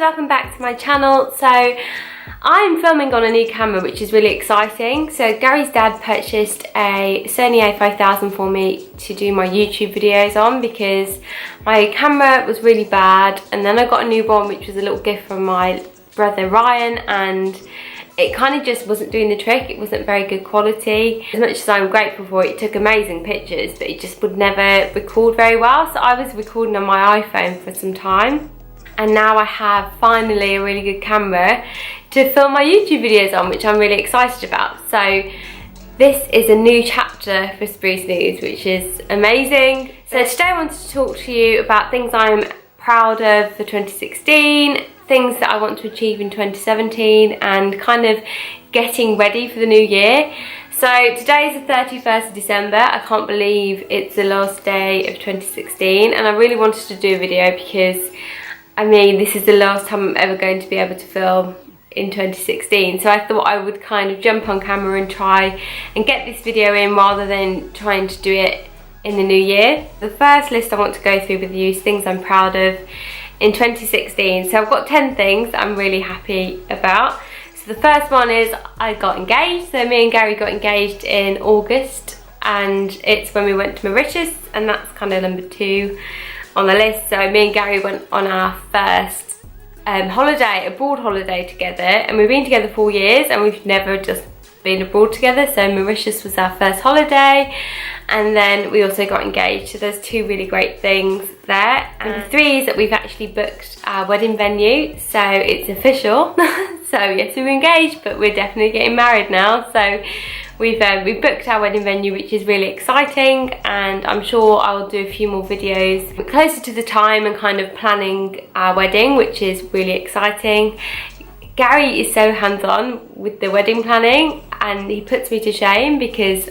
welcome back to my channel. So I'm filming on a new camera, which is really exciting. So Gary's dad purchased a Sony a5000 for me to do my YouTube videos on because my camera was really bad, and then I got a new one which was a little gift from my brother Ryan, and it kind of just wasn't doing the trick. It wasn't very good quality. As much as I'm grateful for it, it took amazing pictures, but it just would never record very well. So I was recording on my iPhone for some time, and now I have finally a really good camera to film my YouTube videos on, which I'm really excited about. So this is a new chapter for Spruce News, which is amazing. So today I wanted to talk to you about things I'm proud of for 2016, things that I want to achieve in 2017, and kind of getting ready for the new year. So today is the 31st of December. I can't believe it's the last day of 2016, and I really wanted to do a video because, I mean, this is the last time I'm ever going to be able to film in 2016. So I thought I would kind of jump on camera and try and get this video in rather than trying to do it in the new year. The first list I want to go through with you is things I'm proud of in 2016. So I've got 10 things that I'm really happy about. So the first one is I got engaged. So me and Gary got engaged in August, and it's when we went to Mauritius, and that's kind of number 2 on the list. So me and Gary went on our first holiday, abroad holiday together, and we've been together 4 years and we've never just been abroad together. So Mauritius was our first holiday, and then we also got engaged. So there's 2 really great things there. And the 3 is that we've actually booked our wedding venue, so it's official. So yes, we were engaged, but we're definitely getting married now. So we've booked our wedding venue, which is really exciting, and I'm sure I'll do a few more videos closer to the time and kind of planning our wedding, which is really exciting. Gary is so hands-on with the wedding planning, and he puts me to shame because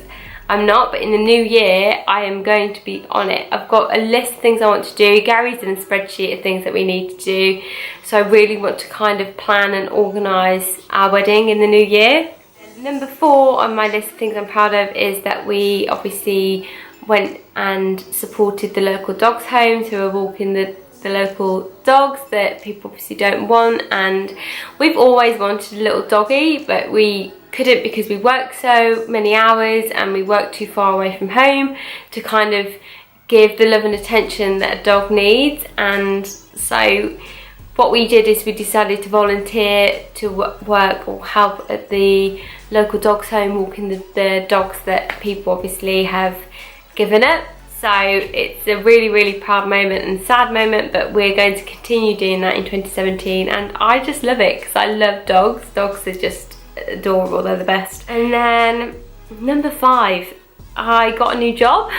I'm not, but in the new year I am going to be on it. I've got a list of things I want to do. Gary's in a spreadsheet of things that we need to do, so I really want to kind of plan and organise our wedding in the new year. Number 4 on my list of things I'm proud of is that we obviously went and supported the local dogs home, so we're walking the local dogs that people obviously don't want, and we've always wanted a little doggy, but we couldn't because we work so many hours and we work too far away from home to kind of give the love and attention that a dog needs. And so what we did is we decided to volunteer to work or help at the local dogs home, walking the dogs that people obviously have given up. So it's a really, really proud moment and sad moment, but we're going to continue doing that in 2017, and I just love it because I love dogs. Dogs are just adorable, they're the best. And then number 5, I got a new job.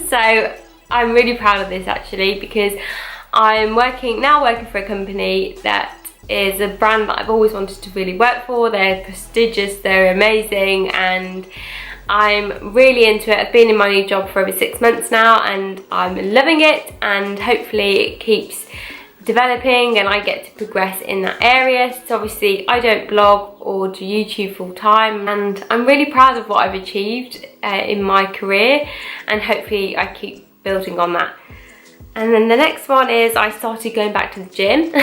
So I'm really proud of this actually, because I'm now working for a company that is a brand that I've always wanted to really work for. They're prestigious, they're amazing, and I'm really into it. I've been in my new job for over 6 months now, and I'm loving it, and hopefully it keeps developing and I get to progress in that area. So obviously I don't blog or do YouTube full time, and I'm really proud of what I've achieved in my career, and hopefully I keep building on that. And then the next one is I started going back to the gym.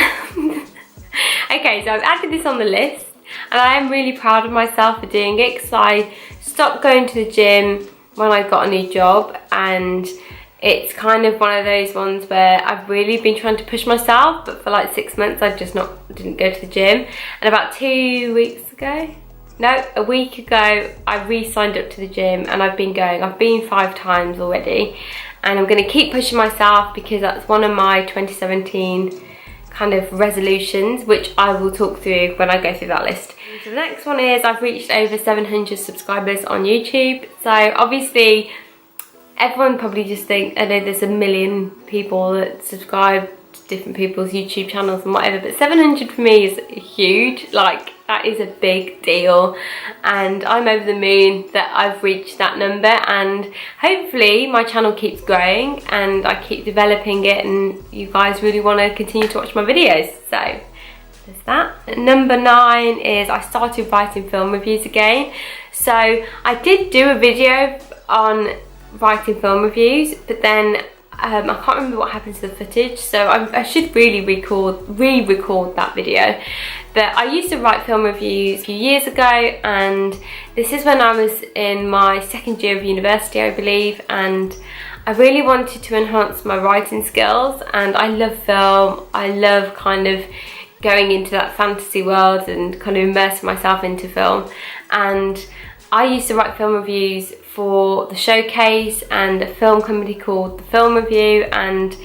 Okay, so I've added this on the list, and I am really proud of myself for doing it because I stopped going to the gym when I got a new job, and it's kind of one of those ones where I've really been trying to push myself, but for like 6 months I just didn't go to the gym. And about a week ago I re-signed up to the gym, and I've been going. I've been 5 times already, and I'm going to keep pushing myself because that's one of my 2017 kind of resolutions, which I will talk through when I go through that list. So the next one is I've reached over 700 subscribers on YouTube. So obviously everyone probably just think, I know there's a million people that subscribe to different people's YouTube channels and whatever, but 700 for me is huge. Like, that is a big deal, and I'm over the moon that I've reached that number, and hopefully my channel keeps growing and I keep developing it, and you guys really want to continue to watch my videos. So there's that. Number 9 is I started writing film reviews again. So I did do a video on writing film reviews, but then I can't remember what happened to the footage, so I should really re-record that video. But I used to write film reviews a few years ago, and this is when I was in my second year of university, I believe, and I really wanted to enhance my writing skills. And I love film, I love kind of going into that fantasy world and kind of immersing myself into film. And I used to write film reviews for the Showcase and a film company called The Film Review, and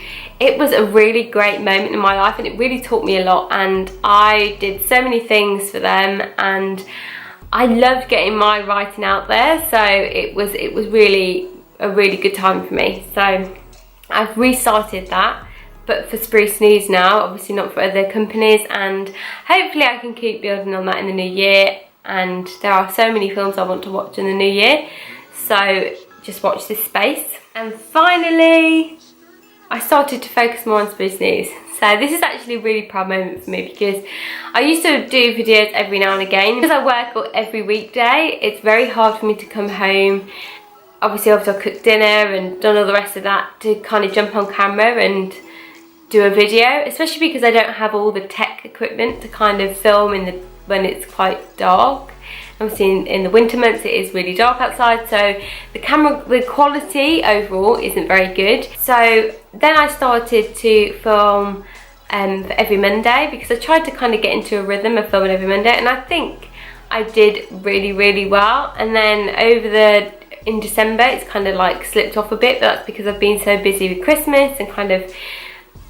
it was a really great moment in my life, and it really taught me a lot, and I did so many things for them, and I loved getting my writing out there. So it was really a really good time for me. So I've restarted that, but for Spruce News now, obviously not for other companies, and hopefully I can keep building on that in the new year. And there are so many films I want to watch in the new year, so just watch this space. And finally, I started to focus more on Spruce News. So this is actually a really proud moment for me, because I used to do videos every now and again. Because I work every weekday, it's very hard for me to come home, obviously after I've cooked dinner and done all the rest of that, to kind of jump on camera and do a video, especially because I don't have all the tech equipment to kind of film when it's quite dark. Obviously in the winter months it is really dark outside, so the quality overall isn't very good. So then I started to film for every Monday, because I tried to kind of get into a rhythm of filming every Monday, and I think I did really well. And then in December it's kind of like slipped off a bit, but that's because I've been so busy with Christmas, and kind of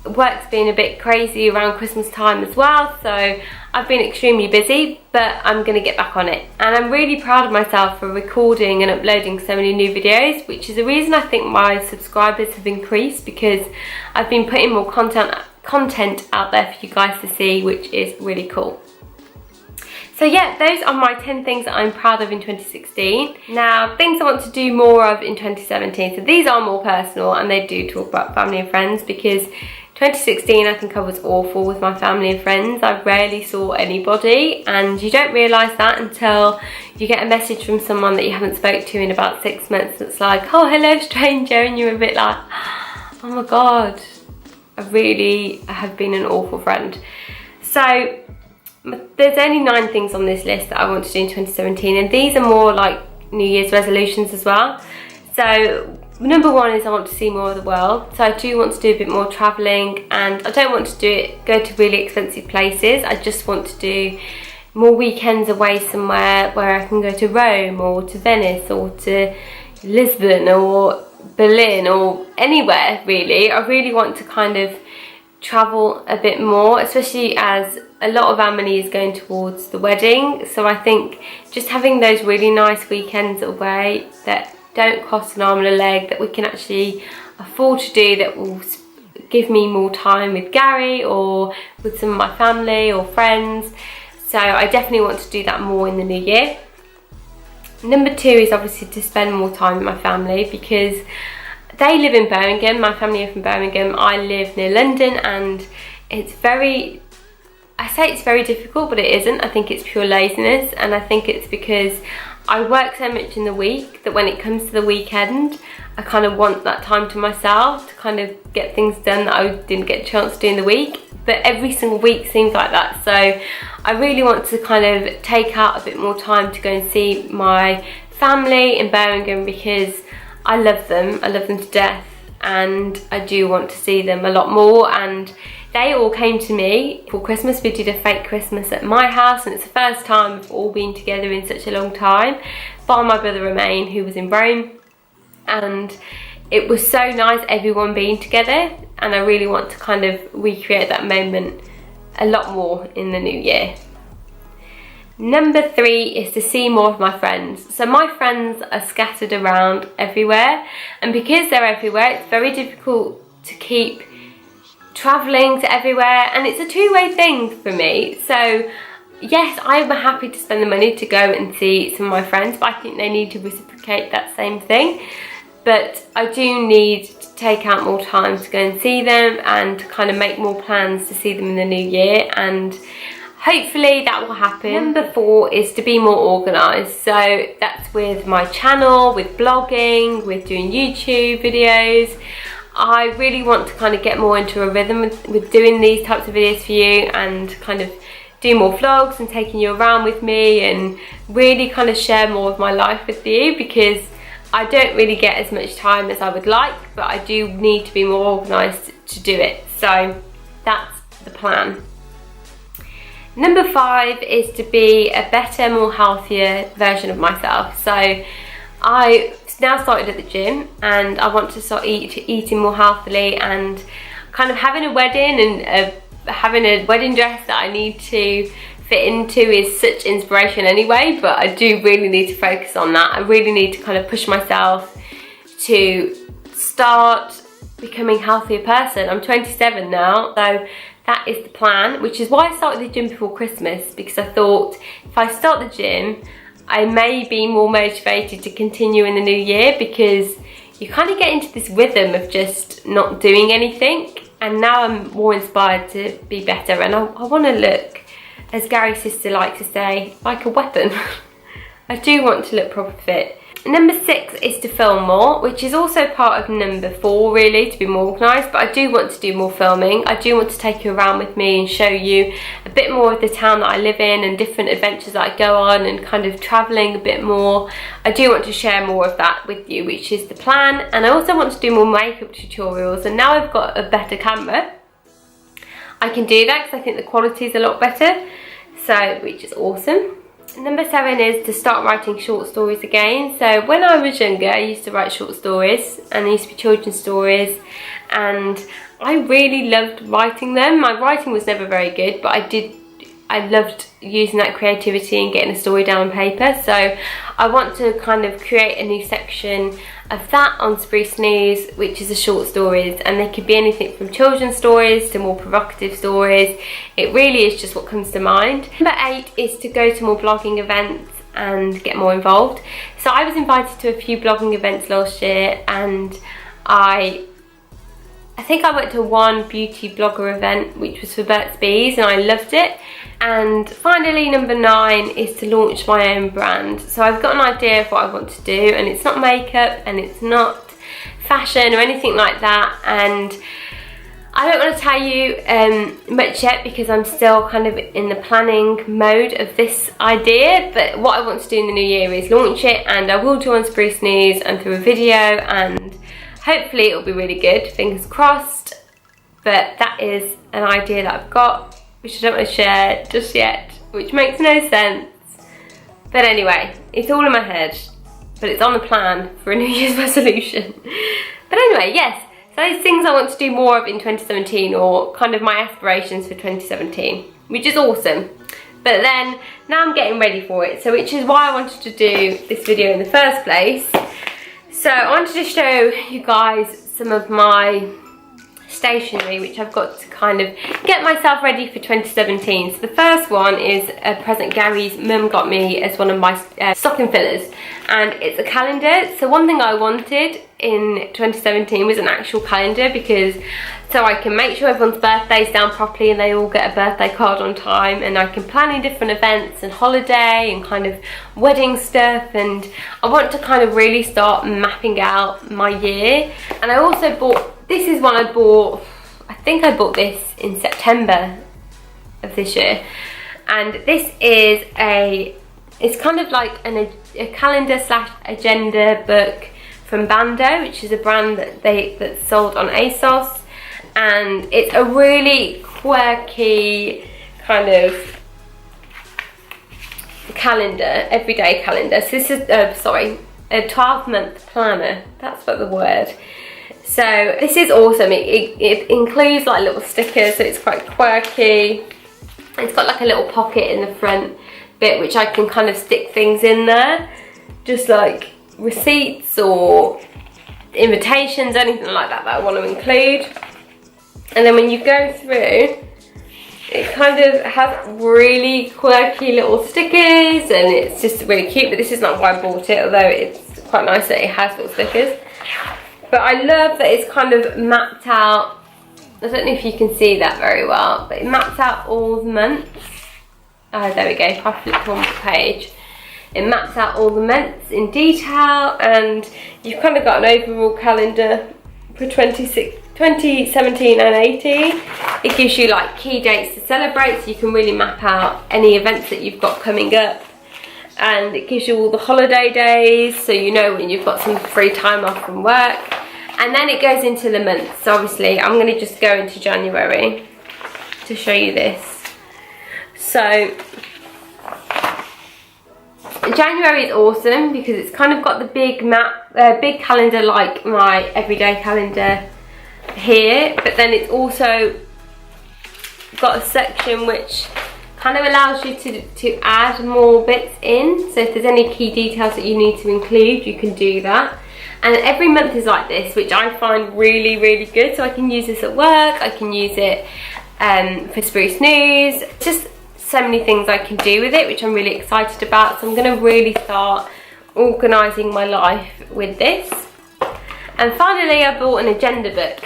work's been a bit crazy around Christmas time as well, so I've been extremely busy, but I'm going to get back on it. And I'm really proud of myself for recording and uploading so many new videos, which is the reason I think my subscribers have increased, because I've been putting more content out there for you guys to see, which is really cool. So yeah, those are my 10 things that I'm proud of in 2016. Now, things I want to do more of in 2017. So these are more personal, and they do talk about family and friends, because 2016 I think I was awful with my family and friends. I rarely saw anybody, and you don't realise that until you get a message from someone that you haven't spoke to in about 6 months. It's like, oh hello stranger, and you're a bit like, oh my god, I really have been an awful friend. So there's only 9 things on this list that I want to do in 2017, and these are more like New Year's resolutions as well. So number 1 is I want to see more of the world. So I do want to do a bit more travelling, and I don't want to go to really expensive places. I just want to do more weekends away somewhere where I can go to Rome or to Venice or to Lisbon or Berlin or anywhere really. I really want to kind of travel a bit more, especially as a lot of our money is going towards the wedding. So I think just having those really nice weekends away that don't cost an arm and a leg, that we can actually afford to do, that will give me more time with Gary or with some of my family or friends. So I definitely want to do that more in the new year. Number 2 is obviously to spend more time with my family, because they live in Birmingham, my family are from Birmingham, I live near London, and it's very, I say it's very difficult, but it isn't. I think it's pure laziness, and I think it's because I work so much in the week that when it comes to the weekend, I kind of want that time to myself to kind of get things done that I didn't get a chance to do in the week. But every single week seems like that. So I really want to kind of take out a bit more time to go and see my family in Birmingham, because I love them to death, and I do want to see them a lot more. And they all came to me for Christmas. We did a fake Christmas at my house, and it's the first time we've all been together in such a long time, bar my brother Romain, who was in Rome. And it was so nice everyone being together, and I really want to kind of recreate that moment a lot more in the new year. Number 3 is to see more of my friends. So my friends are scattered around everywhere, and because they're everywhere, it's very difficult to keep travelling to everywhere, and it's a two-way thing for me. So yes, I'm happy to spend the money to go and see some of my friends, but I think they need to reciprocate that same thing. But I do need to take out more time to go and see them, and to kind of make more plans to see them in the new year, and hopefully that will happen. Number 4 is to be more organised. So that's with my channel, with blogging, with doing YouTube videos. I really want to kind of get more into a rhythm with doing these types of videos for you, and kind of do more vlogs and taking you around with me, and really kind of share more of my life with you, because I don't really get as much time as I would like, but I do need to be more organised to do it. So that's the plan. Number 5 is to be a better, more healthier version of myself. So I now started at the gym, and I want to start eating more healthily, and kind of having a wedding and having a wedding dress that I need to fit into is such inspiration anyway, but I do really need to focus on that. I really need to kind of push myself to start becoming a healthier person. I'm 27 now, so that is the plan, which is why I started the gym before Christmas, because I thought if I start the gym, I may be more motivated to continue in the new year, because you kind of get into this rhythm of just not doing anything. And now I'm more inspired to be better, and I want to look, as Gary's sister likes to say, like a weapon. I do want to look proper fit. Number 6 is to film more, which is also part of number 4 really, to be more organised, but I do want to do more filming. I do want to take you around with me and show you a bit more of the town that I live in, and different adventures that I go on, and kind of travelling a bit more. I do want to share more of that with you, which is the plan. And I also want to do more makeup tutorials, and now I've got a better camera, I can do that because I think the quality is a lot better, so which is awesome. Number 7 is to start writing short stories again. So when I was younger, I used to write short stories, and they used to be children's stories, and I really loved writing them. My writing was never very good, but I loved using that creativity and getting a story down on paper. So I want to kind of create a new section of that on Spruce News, which is the short stories, and they could be anything from children's stories to more provocative stories. It really is just what comes to mind. Number 8 is to go to more blogging events and get more involved. So I was invited to a few blogging events last year, and I think I went to one beauty blogger event, which was for Burt's Bees, and I loved it. And finally, number 9 is to launch my own brand. So I've got an idea of what I want to do, and it's not makeup and it's not fashion or anything like that. And I don't want to tell you much yet, because I'm still kind of in the planning mode of this idea. But what I want to do in the new year is launch it, and I will do on Spruce News and through a video, and hopefully it'll be really good, fingers crossed. But that is an idea that I've got, which I don't want to share just yet, which makes no sense. But anyway, it's all in my head, but it's on the plan for a New Year's resolution. But anyway, yes, so those things I want to do more of in 2017, or kind of my aspirations for 2017, which is awesome. But then, now I'm getting ready for it, so which is why I wanted to do this video in the first place. So I wanted to show you guys some of my stationery, which I've got to kind of get myself ready for 2017. So the first one is a present Gary's mum got me as one of my stocking fillers, and it's a calendar. So one thing I wanted in 2017 was an actual calendar, because so I can make sure everyone's birthday's down properly and they all get a birthday card on time, and I can plan in different events and holiday and kind of wedding stuff. And I want to kind of really start mapping out my year. And I also bought, this is one I bought, I think I bought this in September of this year, and this is it's kind of like a calendar / agenda book from Bando, which is a brand that's sold on ASOS, and it's a really quirky kind of calendar, everyday calendar. So this is a 12-month planner, that's what the word. So this is awesome. It includes like little stickers, so it's quite quirky. It's got like a little pocket in the front bit, which I can kind of stick things in there, just like receipts or invitations, anything like that I want to include. And then when you go through, it kind of has really quirky little stickers, and it's just really cute. But this is not why I bought it, although it's quite nice that it has little stickers. But I love that it's kind of mapped out. I don't know if you can see that very well, but it maps out all the months. Oh, there we go, if I flip one page. It maps out all the months in detail, and you've kind of got an overall calendar for 2017 and 18. It gives you like key dates to celebrate, so you can really map out any events that you've got coming up. And it gives you all the holiday days, so you know when you've got some free time off from work. And then it goes into the months. So obviously I'm going to just go into January to show you this. So January is awesome because it's kind of got the big map, big calendar like my everyday calendar here, but then it's also got a section which kind of allows you to add more bits in. So if there's any key details that you need to include, you can do that. And every month is like this, which I find really, really good. So I can use this at work, I can use it for Spruce News, just so many things I can do with it, which I'm really excited about. So I'm going to really start organising my life with this. And finally, I bought an agenda book.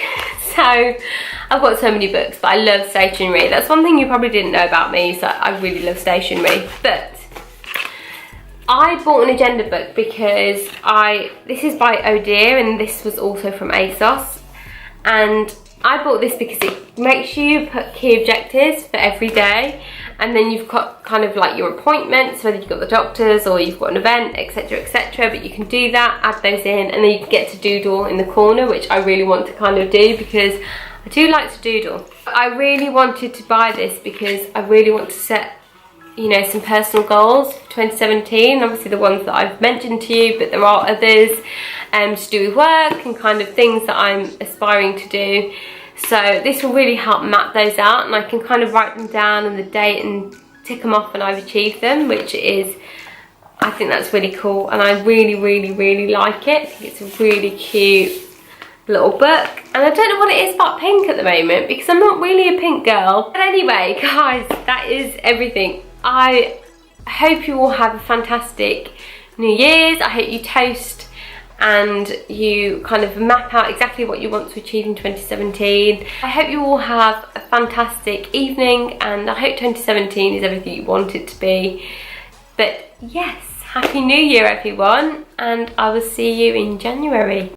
So I've got so many books, but I love stationery. That's one thing you probably didn't know about me, so I really love stationery. But I bought an agenda book because this is by Oh Dear, and this was also from ASOS. And I bought this because it makes you put key objectives for every day, and then you've got kind of like your appointments, whether you've got the doctors or you've got an event, etc, etc. But you can do that, add those in, and then you can get to doodle in the corner, which I really want to kind of do because I do like to doodle. I really wanted to buy this because I really want to set, you know, some personal goals for 2017, obviously the ones that I've mentioned to you, but there are others to do with work and kind of things that I'm aspiring to do. So this will really help map those out, and I can kind of write them down and the date and tick them off when I've achieved them, which is, I think that's really cool, and I really, really, really like it. I think it's a really cute little book, and I don't know what it is about pink at the moment because I'm not really a pink girl. But anyway, guys, that is everything. I hope you all have a fantastic New Year's. I hope you toast and you kind of map out exactly what you want to achieve in 2017. I hope you all have a fantastic evening, and I hope 2017 is everything you want it to be. But yes, Happy New Year everyone, and I will see you in January.